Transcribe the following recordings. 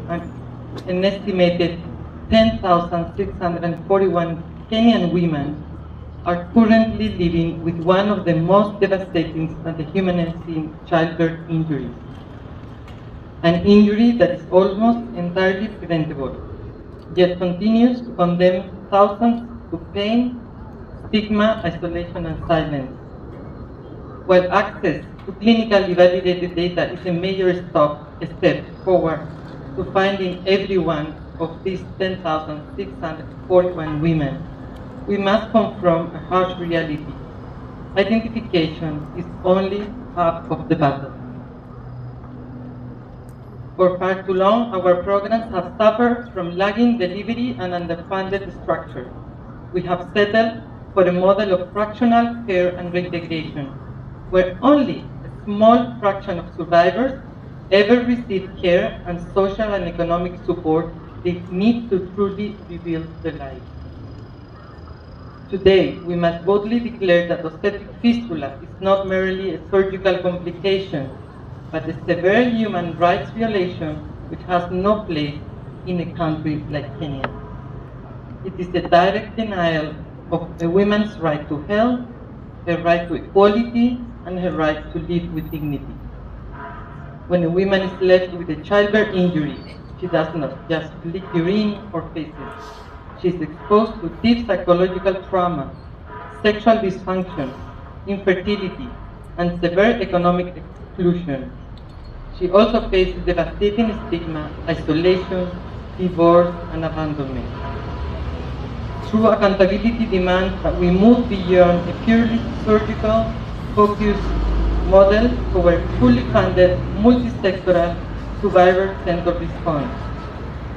an estimated 10,641 Kenyan women are currently living with one of the most devastating and dehumanizing childbirth injuries. An injury that is almost entirely preventable, yet continues to condemn thousands to pain, stigma, isolation, and silence. While access to clinically validated data is a major step forward to finding every one of these 10,641 women, we must confront a harsh reality. Identification is only half of the battle. For far too long, our programs have suffered from lagging delivery and underfunded structure. We have settled for a model of fractional care and reintegration, where only a small fraction of survivors ever receive care and social and economic support they need to truly rebuild their lives. Today, we must boldly declare that obstetric fistula is not merely a surgical complication, but a severe human rights violation which has no place in a country like Kenya. It is the direct denial of a woman's right to health, her right to equality, and her right to live with dignity. When a woman is left with a childbirth injury, she does not just leak urine or feces. She is exposed to deep psychological trauma, sexual dysfunction, infertility, and severe economic exclusion. She also faces devastating stigma, isolation, divorce, and abandonment. True accountability demands that we move beyond a purely surgical, focused model toward fully funded, multi-sectoral, survivor-centered response.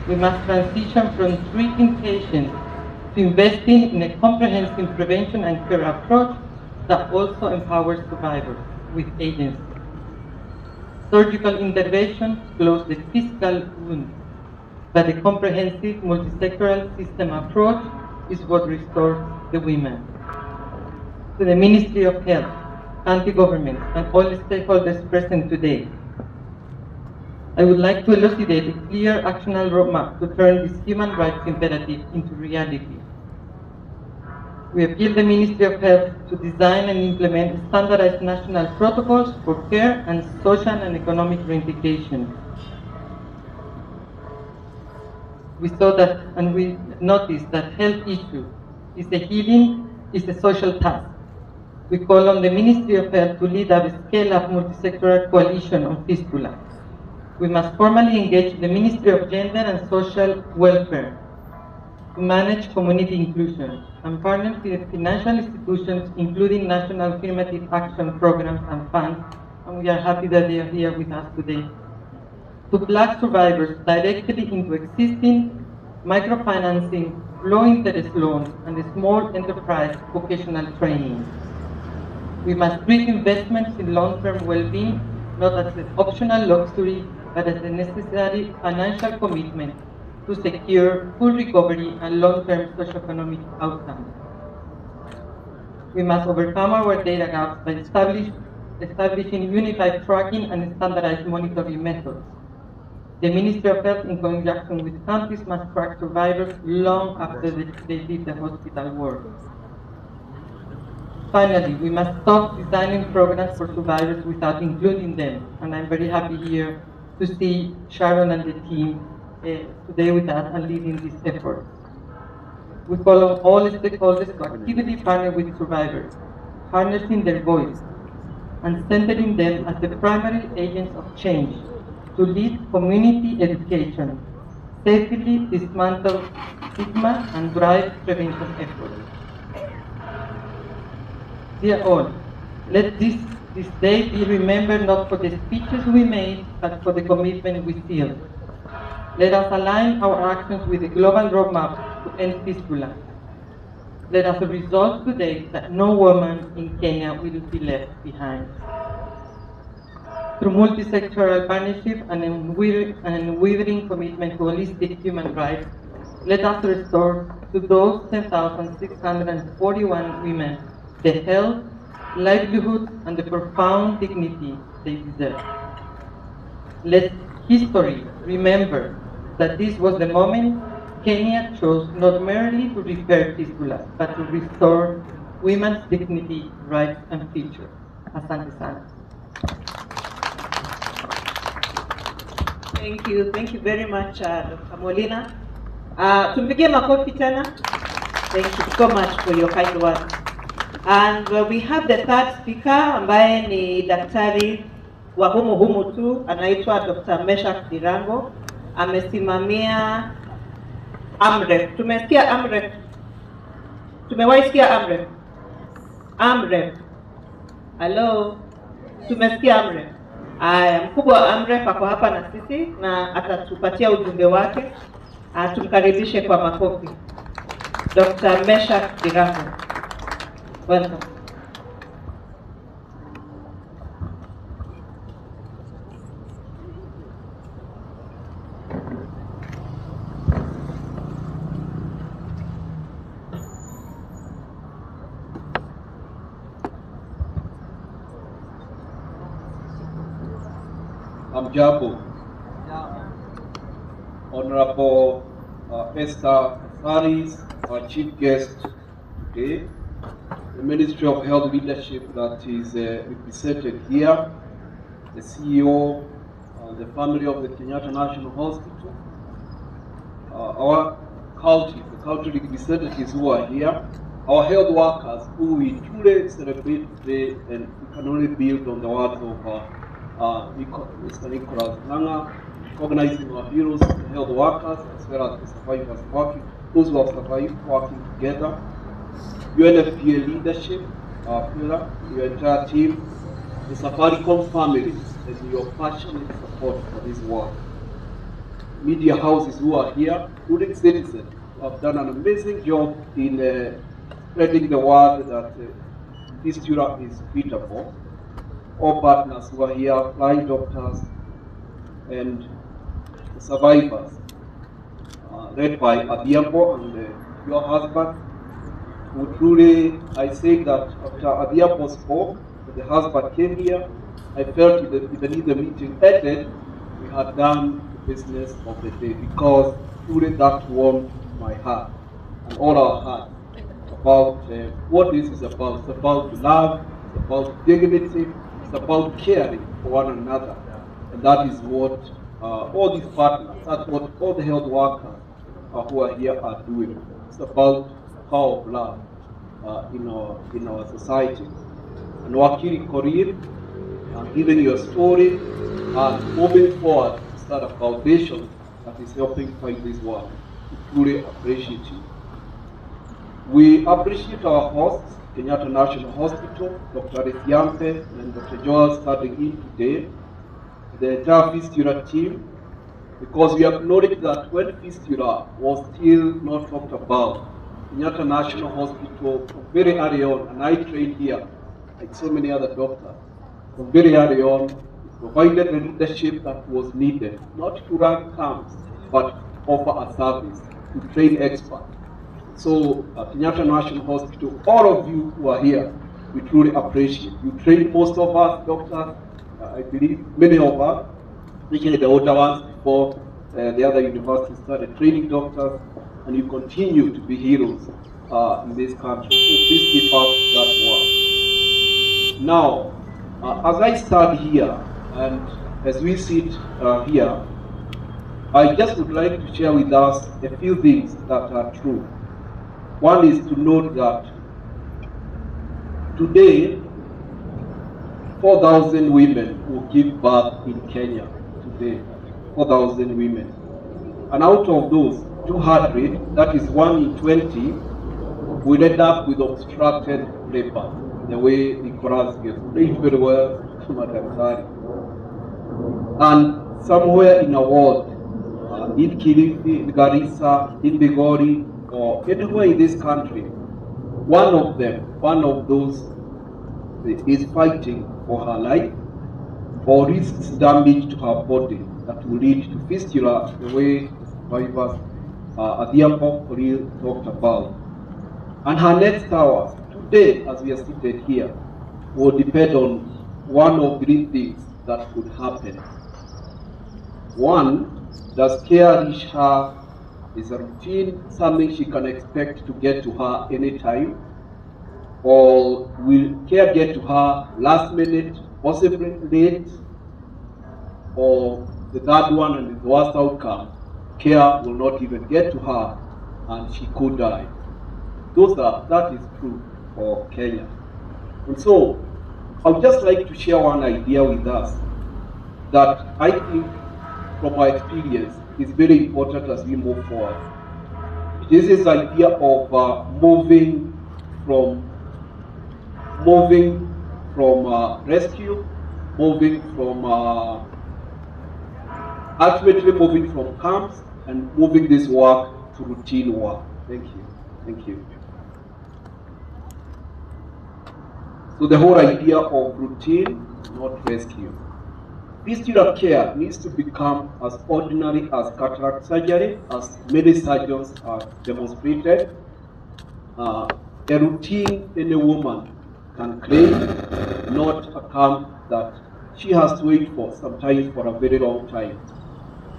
We must transition from treating patients to investing in a comprehensive prevention and care approach that also empowers survivors with agency. Surgical intervention close the physical wound, but a comprehensive multi-sectoral system approach is what restores the women. To the Ministry of Health, county government, and all stakeholders present today, I would like to elucidate a clear actionable roadmap to turn this human rights imperative into reality. We appeal the Ministry of Health to design and implement standardized national protocols for care and social and economic reintegration. We saw that, and we noticed that health issue is a social task. We call on the Ministry of Health to lead a scale-up multi-sectoral coalition on fistula. We must formally engage the Ministry of Gender and Social Welfare to manage community inclusion and partner with financial institutions, including national affirmative action programs and funds, and we are happy that they are here with us today, to plug survivors directly into existing microfinancing, low-interest loans, and small enterprise vocational training. We must treat investments in long-term well-being not as an optional luxury, but as a necessary financial commitment to secure full recovery and long-term socioeconomic outcomes. We must overcome our data gaps by establishing unified tracking and standardized monitoring methods. The Ministry of Health, in conjunction with countries, must track survivors long after they leave the hospital ward. Finally, we must stop designing programs for survivors without including them, and I'm very happy here to see Sharon and the team today with us and leading this effort. We call on all stakeholders to actively partner with survivors, harnessing their voice and centering them as the primary agents of change to lead community education, safely dismantle stigma, and drive prevention efforts. Dear all, let this day be remembered not for the speeches we made, but for the commitment we sealed. Let us align our actions with the global roadmap to end fistula. Let us resolve today that no woman in Kenya will be left behind. Through multi-sectoral partnership and an unwavering commitment to holistic human rights, let us restore to those 10,641 women the health, livelihood, and the profound dignity they deserve. Let history remember that this was the moment Kenya chose not merely to repair fistulas, but to restore women's dignity, rights, and future. Asante sana. Thank you very much, Dr. Molina. Tumpigie makofi tena. Thank you so much for your kind words. And we have the third speaker, ambaye ni daktari wa humu tu, anaitwa Dr. Meshak Dirango. Amesimamia AMREF. Tumesikia AMREF? Tumewahi sikia AMREF? AMREF. Hello? Tumesikia AMREF? Aya, mkubwa wa AMREF ako hapa na sisi na atatupatia ujumbe wake. Tumkaribishe kwa makofi. Dr. Meshak Dirango. Welcome. Amjambo, Honorable Esther Faris, our chief guest today, the Ministry of Health leadership that is represented here, the CEO, the family of the Kenyatta National Hospital, our county, the county representatives who are here, our health workers who we truly celebrate today, and we can only build on the words of Mr. Nicholas Nanga, recognizing our heroes, the health workers, as well as the survivors working, those who have survived working together. UNFPA leadership, our pillar, your entire team, the Safaricom families, and your passionate support for this work. Media houses who are here, including citizens, who have done an amazing job in spreading the word that fistula is treatable. All partners who are here, flying doctors, and the survivors, led by Adiambo and your husband, who truly, I say that after Adiambo spoke, the husband came here, I felt even if the meeting ended, we had done the business of the day, because truly that warmed my heart and all our hearts about what this is about. It's about love, it's about dignity, it's about caring for one another. And that is what all these partners, that's what all the health workers who are here are doing. It's about the power of love in our society. And Wakili Korir, giving your story and moving forward to start a foundation that is helping fight this work. We truly appreciate you. We appreciate our hosts, Kenyatta National Hospital, Dr. Yampe and Dr. Joel starting in today, the entire fistula team, because we acknowledge that when fistula was still not talked about, Kenyatta National Hospital from very early on, and I trained here, like so many other doctors, from very early on, provided the leadership that was needed, not to run camps, but offer a service to train experts. So at Kenyatta National Hospital, all of you who are here, we truly appreciate. You trained most of us doctors, I believe many of us, especially the older ones before the other universities started training doctors, and you continue to be heroes in this country. So please keep up that work. Now, as I stand here, and as we sit here, I just would like to share with us a few things that are true. One is to note that today, 4,000 women will give birth in Kenya today, 4,000 women. And out of those, 200, that is 1 in 20, will end up with obstructed labor, the way Nicholas gets explained very well, and somewhere in the world, in Kilifi, in Garissa, in Bigori, or anywhere in this country, one of those is fighting for her life, or risks damage to her body that will lead to fistula, the way the survivors Adiambo talked about. And her next hours, today, as we are seated here, will depend on one of three things that could happen. One, Does care reach her? Is a routine something she can expect to get to her anytime? Or will care get to her last minute, possibly late? Or the third one and the worst outcome, care will not even get to her and she could die. That is true for Kenya. And so, I would just like to share one idea with us that I think, from my experience, is very important as we move forward. This is the idea of moving from rescue, ultimately moving from camps and moving this work to routine work. Thank you. Thank you. So the whole idea of routine, not rescue. Fistula care needs to become as ordinary as cataract surgery, as many surgeons have demonstrated. A routine any woman can claim, not a camp that she has to wait for, sometimes for a very long time.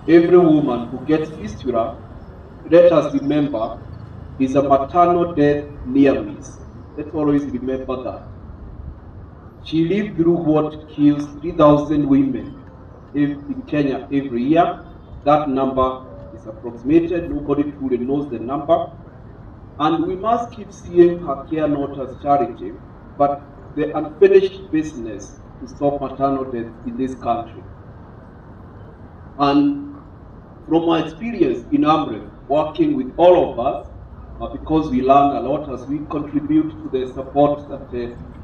Every woman who gets fistula, let us remember, is a maternal death near miss. Let's always remember that. She lived through what kills 3,000 women in Kenya every year. That number is approximated. Nobody truly knows the number. And we must keep seeing her care not as charity, but the unfinished business to stop maternal death in this country. And from my experience in AMREF, working with all of us, because we learn a lot as we contribute to the support that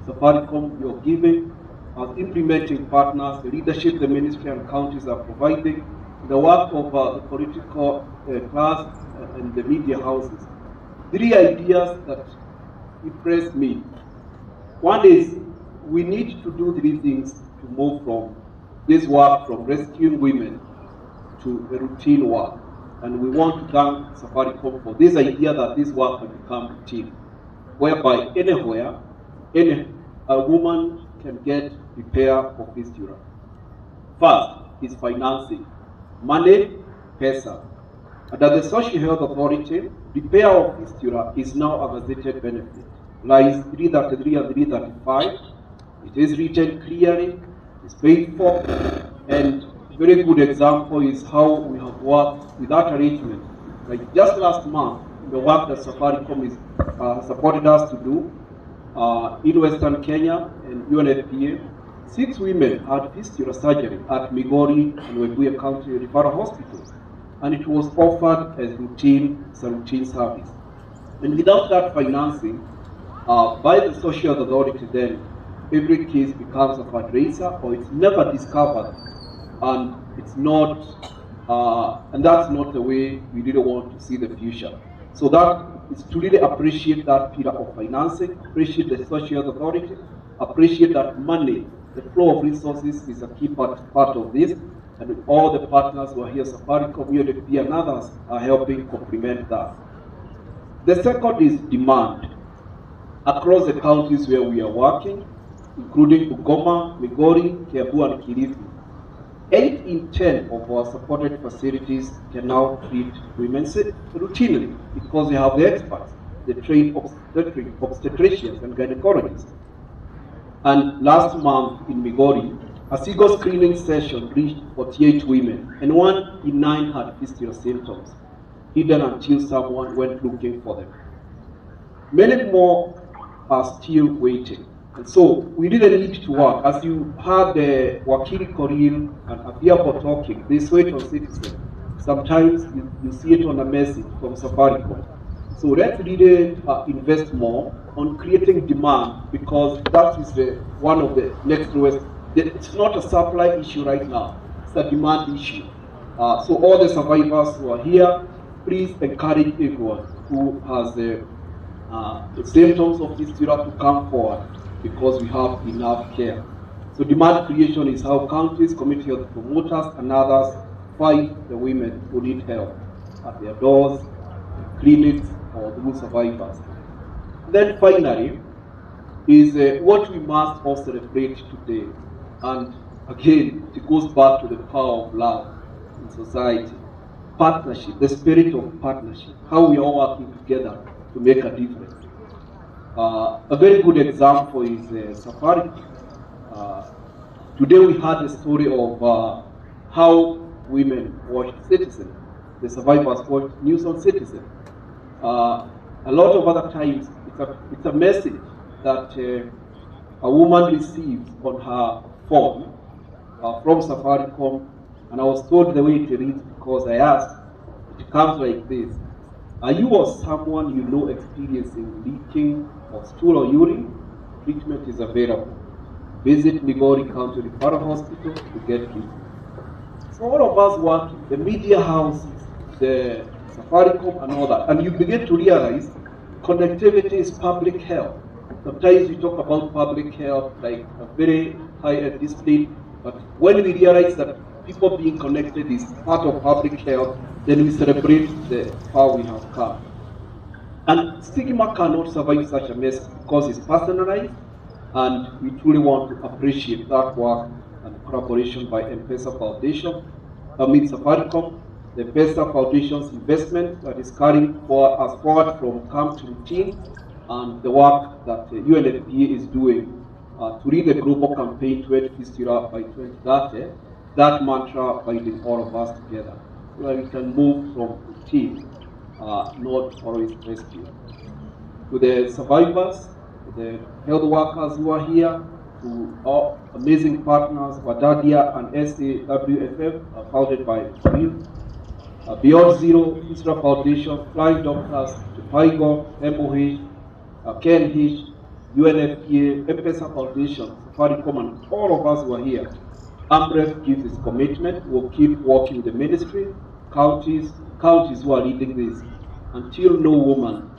Safaricom you're giving, as implementing partners, the leadership the ministry and counties are providing, the work of the political class and the media houses. 3 ideas that impressed me. One is we need to do 3 things to move from this work from rescuing women to a routine work. And we want to thank Safaricom for this idea that this work will become routine, whereby anywhere, a woman can get repair for fistula. First is financing, money, pesa. Under the Social Health Authority, repair of fistula is now a gazetted benefit. Lines 333 and 335. It is written clearly, it's paid for, and a very good example is how we have worked with that arrangement. Like just last month, the work that Safaricom is supported us to do in Western Kenya and UNFPA, 6 women had fistula surgery at Migori and Webuye County Referral Hospitals, and it was offered as routine service. And without that financing, by the Social Authority, then every case becomes a fundraiser, or it's never discovered, and it's not, and that's not the way we really want to see the future. So that is to really appreciate that pillar of financing, appreciate the Social Authority, appreciate that money, the flow of resources is a key part of this, and all the partners who are here, Safaricom, UNFP, and others are helping complement that. The second is demand. Across the counties where we are working, including Bungoma, Migori, Kiambu, and Kilifi, 8 in 10 of our supported facilities can now treat women routinely because they have the experts, the trained obstetricians and gynecologists. And last month in Migori, a single screening session reached 48 women, and 1 in 9 had fistula symptoms, hidden until someone went looking for them. Many more are still waiting. And so we really need to work. As you heard the Wakili Korean and Abiabo talking, this weight on citizen, sometimes you see it on a message from Safaricom. So let's really invest more on creating demand, because that is one of the next lowest. It's not a supply issue right now, it's a demand issue. So all the survivors who are here, please encourage everyone who has the symptoms of fistula to come forward, because we have enough care. So demand creation is how counties, community health promoters, and others find the women who need help at their doors, clinics, or through survivors. Then finally, is what we must also celebrate today. And again, it goes back to the power of love. in society. Partnership, the spirit of partnership, how we are working together to make a difference. A very good example is Safari. Today we had a story of how women watch Citizen. The survivors watch news on Citizen. A lot of other times, it's a message that a woman receives on her phone from Safaricom, and I was told the way it reads because I asked. It comes like this: are you or someone you know experiencing leaking of stool or urine? Treatment is available. Visit Migori County Referral Hospital to get treatment. So all of us working, the media houses, the Safaricom and all that, and you begin to realize connectivity is public health. Sometimes we talk about public health like a very high-end discipline, but when we realize that people being connected is part of public health, then we celebrate the far we have come. And stigma cannot survive such a mess because it's personalized, and we truly want to appreciate that work and collaboration by M-Pesa Foundation. Safaricom, the M-Pesa Foundation's investment that is carrying us forward from camp to routine, and the work that UNFPA is doing to lead the global campaign to end fistula by 2030, that mantra binding all of us together, so that we can move from routine, not always rescue. To the survivors, to the health workers who are here, to our amazing partners, Wadadia and SAWFF, founded by Bill, Beyond Zero, Fistula Foundation, Flying Doctors, Tupaigo, MOH, KNH, UNFPA, M-Pesa Foundation, Safaricom, and all of us who are here. AMREF gives its commitment. We'll keep working with the ministry, counties who are leading this, until no woman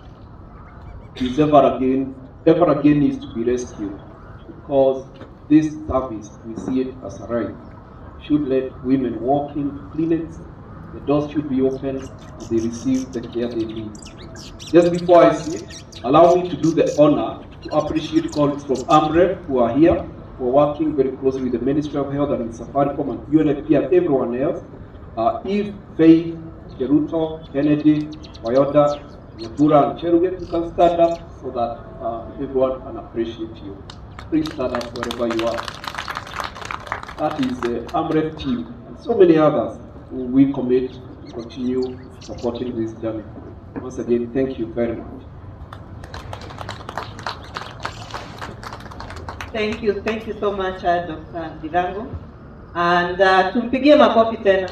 is ever again needs to be rescued, because this service, we see it as a right. We should let women walk into clinics, the doors should be open, and they receive the care they need. Just before I sit, allow me to do the honor to appreciate colleagues from AMREF who are here, who are working very closely with the Ministry of Health and in Safaricom and UNFP and everyone else. Eve, Faith, Geruto, Kennedy, Wayoda, Yatura, and Cheruget, you can stand up so that everyone can appreciate you. Please stand up wherever you are. That is the AMREF team and so many others who we commit to continue supporting this journey. Once again, thank you very much. Thank you so much, Dr. Dirango. And tumpigie makofi tena.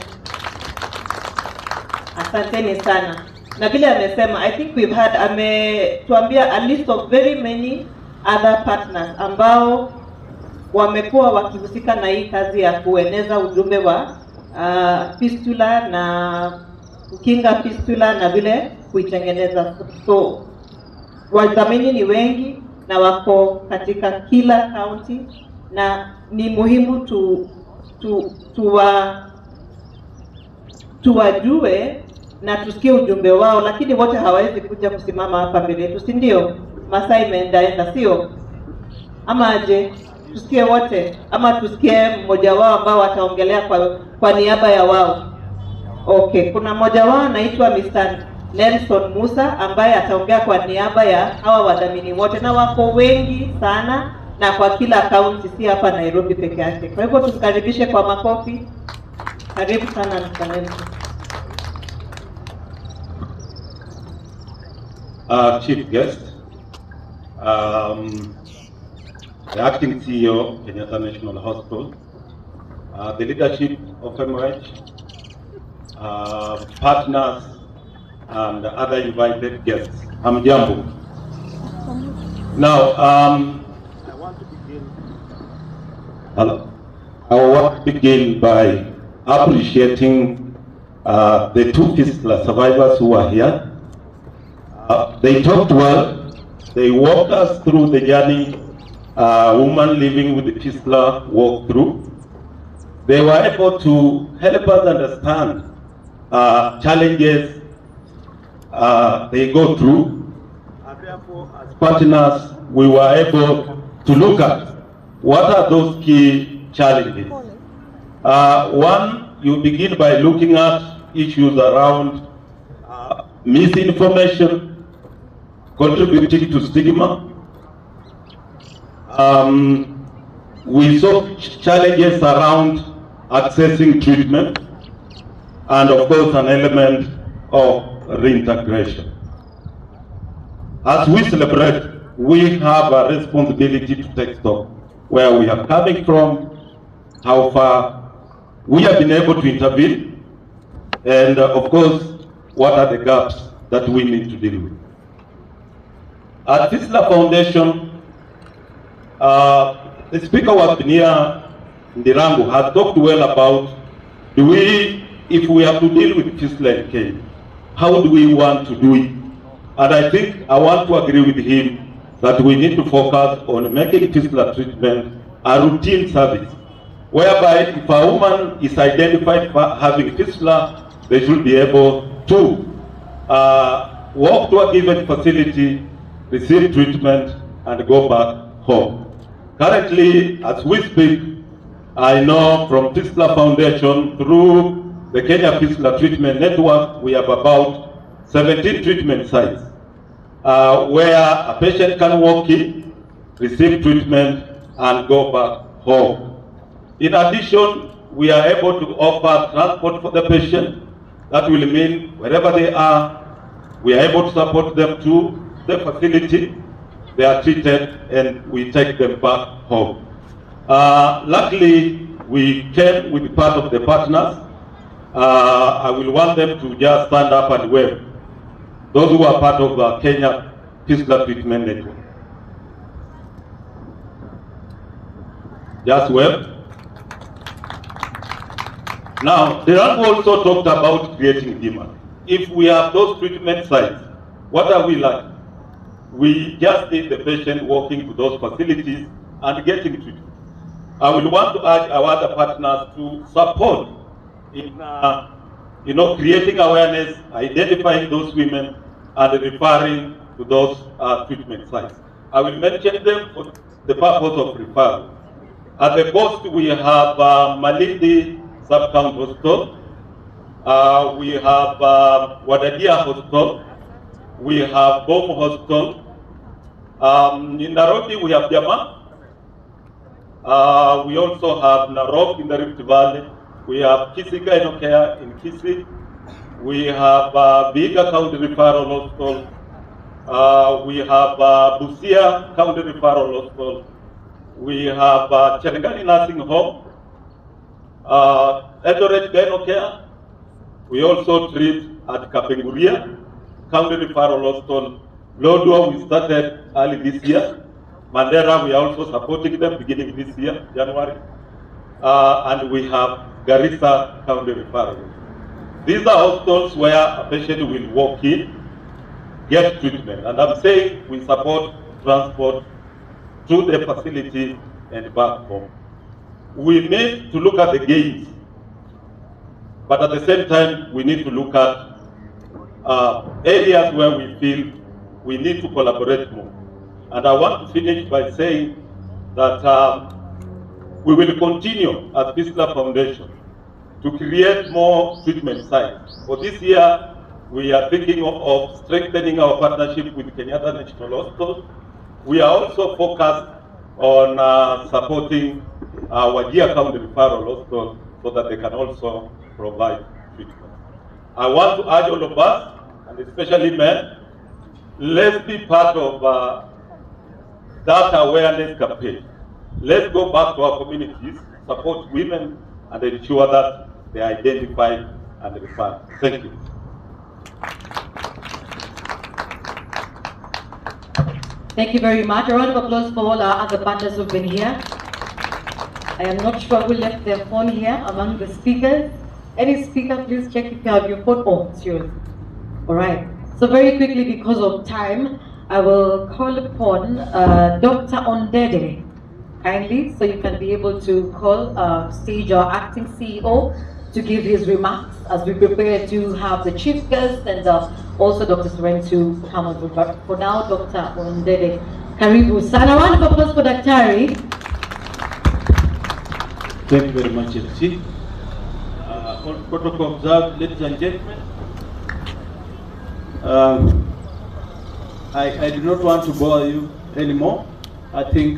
Asanteni sana. Na vile amesema, I think we've had, ametuambia a list of very many other partners ambao wamekuwa wakihusika na hii kazi ya kueneza ujumbe wa fistula na kukinga fistula na vile kuitengeneza. So wadhamini ni wengi na wako katika kila county, na ni muhimu tuwajue na tusikie ujumbe wao, lakini wote hawawezi kuja kusimama hapa mbele yetu, si ndio? Masaa imeenda, sio? Ama aje tusikie wote, ama tusikie mmoja wao ambao wataongelea kwa niaba ya wao? Okay, kuna mmoja wao anaitwa Mr. Nelson Musa ambaye ataongea kwa niaba ya hawa wadhamini wote, na wako wengi sana na kwa kila county, si hapa Nairobi peke yake. Kwa hivyo tumkaribishe kwa makofi. Karibu sana Mr. Nelson. Chief guest, the acting CEO, Kenyatta National Hospital, the leadership of MOH, partners, and other invited guests. Hamjambo. Now, I want to begin by appreciating the two fistula survivors who are here. They talked well. They walked us through the journey women living with fistula walk through. They were able to help us understand challenges they go through. And therefore, as partners, we were able to look at what are those key challenges. One you begin by looking at issues around misinformation, contributing to stigma. We saw challenges around accessing treatment, and of course an element of reintegration. As we celebrate, we have a responsibility to take stock where we are coming from, how far we have been able to intervene, and of course, what are the gaps that we need to deal with. At Fistula Foundation, the speaker was here, Ndirangu, has talked well about if we have to deal with fistula in Kenya, how do we want to do it? And I think I want to agree with him that we need to focus on making fistula treatment a routine service, whereby if a woman is identified having fistula, they should be able to walk to a given facility, receive treatment, and go back home. Currently, as we speak, I know from Fistula Foundation through the Kenya Fistula Treatment Network, we have about 17 treatment sites where a patient can walk in, receive treatment, and go back home. In addition, we are able to offer transport for the patient. That will mean wherever they are, we are able to support them to the facility, they are treated, and we take them back home. Luckily, we came with part of the partners. I will want them to just stand up and wave. Those who are part of the Kenya Fistula Treatment Network. Just wave. Now, the rank also talked about creating demand. If we have those treatment sites, what are we like? We just need the patient walking to those facilities and getting treatment. I will want to urge our other partners to support in creating awareness, identifying those women, and referring to those treatment sites. I will mention them for the purpose of referral. At the coast, we have Malindi Sub-County Hospital, we have Wadadia Hospital, we have Bomu Hospital. In Nairobi, we have Jama. We also have Narok in the Rift Valley. We have Kisii Gynocare in Kisii. We have Vihiga County Referral Hospital. We have Busia County Referral Hospital. We have Cherangani Nursing Home. Eldoret Gynocare. We also treat at Kapenguria County Referral Hospital. Lodwar, we started early this year. Mandera, we are also supporting them beginning this year, January. And we have Garissa County Referral. These are hospitals where a patient will walk in, get treatment. And I'm saying we support transport to the facility and back home. We need to look at the gains, but at the same time, we need to look at areas where we feel we need to collaborate more. And I want to finish by saying that we will continue as Fistula Foundation to create more treatment sites. For this year, we are thinking of strengthening our partnership with Kenyatta National Hospital. We are also focused on supporting Wajir County Referral Hospital so that they can also provide treatment. I want to urge all of us, and especially men, let's be part of that awareness campaign. Let's go back to our communities, support women, and ensure that they are identified and referred. Thank you. Thank you very much. A round of applause for all our other partners who've been here. I am not sure who left their phone here among the speakers. Any speaker, please check if you have your phone. Oh, it's yours. All right. So very quickly, because of time, I will call upon Dr. Ondede kindly, so you can be able to call stage our acting CEO to give his remarks as we prepare to have the chief guest and also Dr. Suren to come over. But for now, Dr. Ondede, karibu sana. A round of applause for Daktari. Thank you very much, MC. protocol observed, ladies and gentlemen. I do not want to bore you anymore. I think